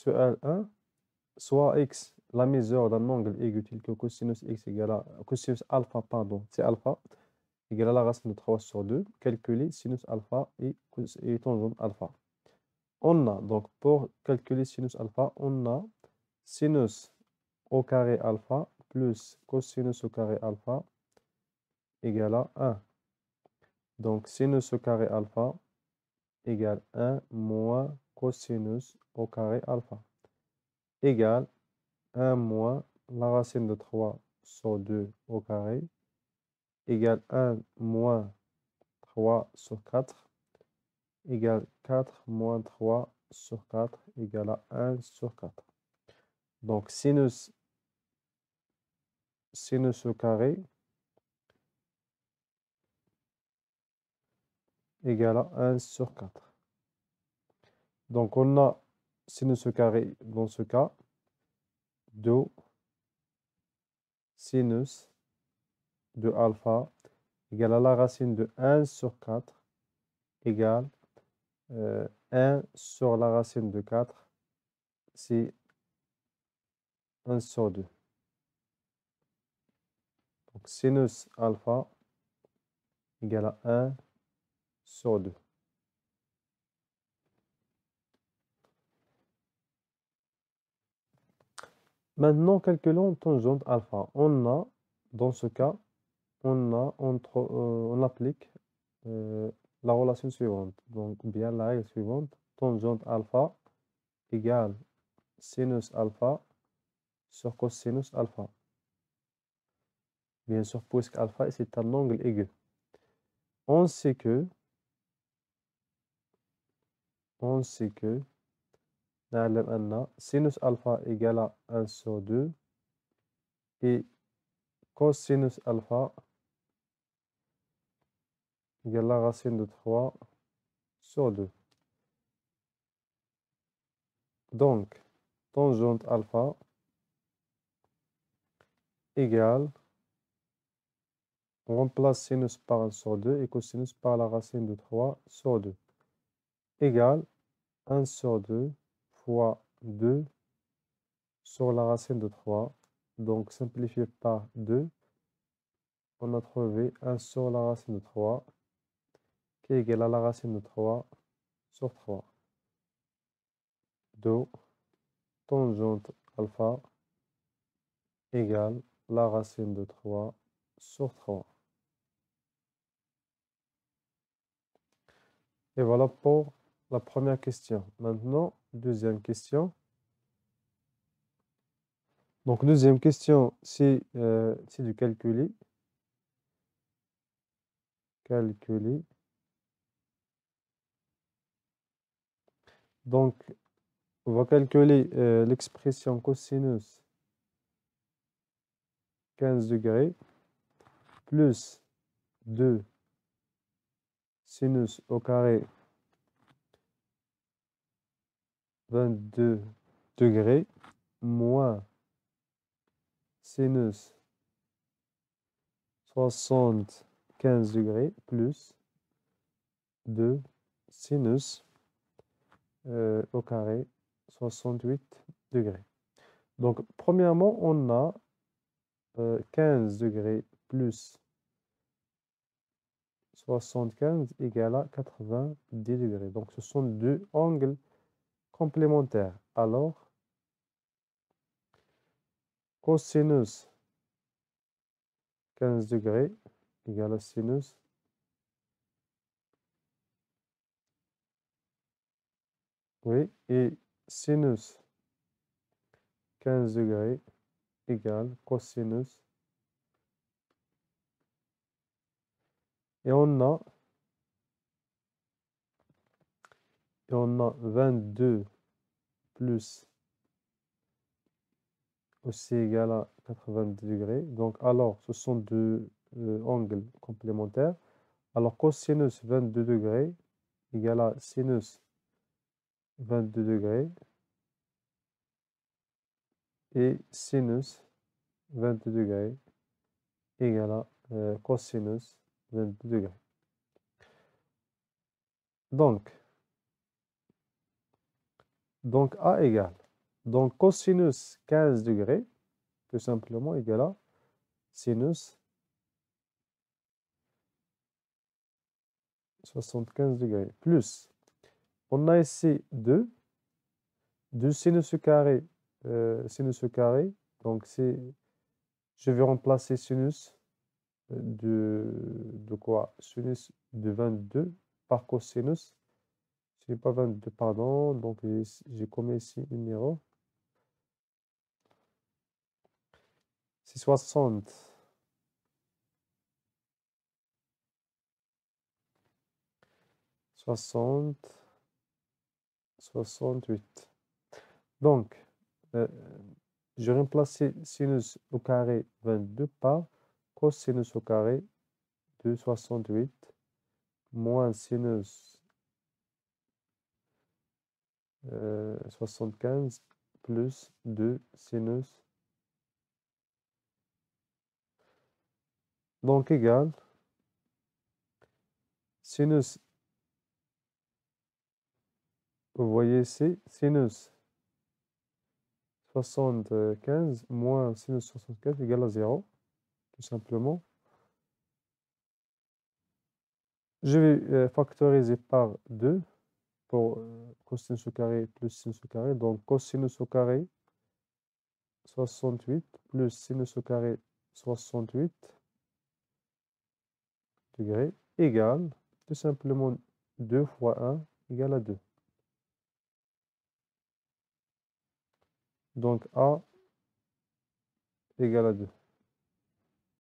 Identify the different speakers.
Speaker 1: سؤال 1 soit x la mesure d'un angle aigu tel que cosinus x égale à cosinus alpha, pardon, c'est alpha, égale à la racine de 3 sur 2, calculer sinus alpha et tangente alpha. On a, donc pour calculer sinus alpha, on a sinus au carré alpha plus cosinus au carré alpha égale à 1. Donc sinus au carré alpha égale 1 moins cosinus au carré alpha égale 1 moins la racine de 3 sur 2 au carré égale 1 moins 3 sur 4 égale 4 moins 3 sur 4 égale à 1 sur 4. Donc sinus au carré égale à 1 sur 4. Donc on a sinus au carré dans ce cas de sinus de alpha égale à la racine de 1 sur 4 égale 1 sur la racine de 4, c'est 1 sur 2. Donc sinus alpha égale à 1 sur 2. Maintenant, calculons tangente alpha. On a, dans ce cas, on applique la relation suivante. Donc, bien la règle suivante. Tangente alpha égale sinus alpha sur cosinus alpha. Bien sûr, puisque alpha, c'est un angle aigu. On sait que نعلم أن sinus alpha égale à 1 sur 2 et cosinus alpha égale à la racine de 3 sur 2. Donc, tangente alpha égale, on remplace sinus par 1 sur 2 et cosinus par la racine de 3 sur 2 égale 1 sur 2 fois 2 sur la racine de 3. Donc, simplifié par 2, on a trouvé 1 sur la racine de 3 qui est égal à la racine de 3 sur 3. Donc, tangente alpha égale la racine de 3 sur 3. Et voilà pour la première question. Maintenant, deuxième question. Donc, deuxième question, c'est de calculer. Donc, on va calculer l'expression cosinus 15 degrés plus 2 sinus au carré 22 degrés moins sinus 75 degrés plus 2 sinus au carré 68 degrés. Donc, premièrement, on a 15 degrés plus 75 égale à 90 degrés. Donc, ce sont deux angles complémentaires. Alors, cosinus 15 degrés égale à sinus oui, et sinus 15 degrés égale cosinus. Et on a 22 plus aussi égal à 90 degrés. Donc, alors, ce sont deux angles complémentaires. Alors, cosinus 22 degrés égale à sinus 22 degrés et sinus 22 degrés égale à cosinus 22 degrés. Donc A égale. Donc, cosinus 15 degrés, tout simplement, égale à sinus 75 degrés. Plus, on a ici 2 sinus au carré. Sinus au carré, donc je vais remplacer sinus de quoi? Sinus de 22 par cosinus. Ce n'est pas 22, pardon. Donc, j'ai commis ici une erreur. C'est 60. 60. 68. Donc, je remplace sinus au carré 22 par cosinus au carré de 68 moins sinus 75 plus 2 sinus. Donc, égal sinus, vous voyez ici, sinus 75 moins sinus 75 égale à 0, tout simplement. Je vais factoriser par 2 pour cosinus au carré plus sinus au carré. Donc, cosinus au carré 68 plus sinus au carré 68 degrés égale tout simplement 2 fois 1 égale à 2. Donc A égale à 2.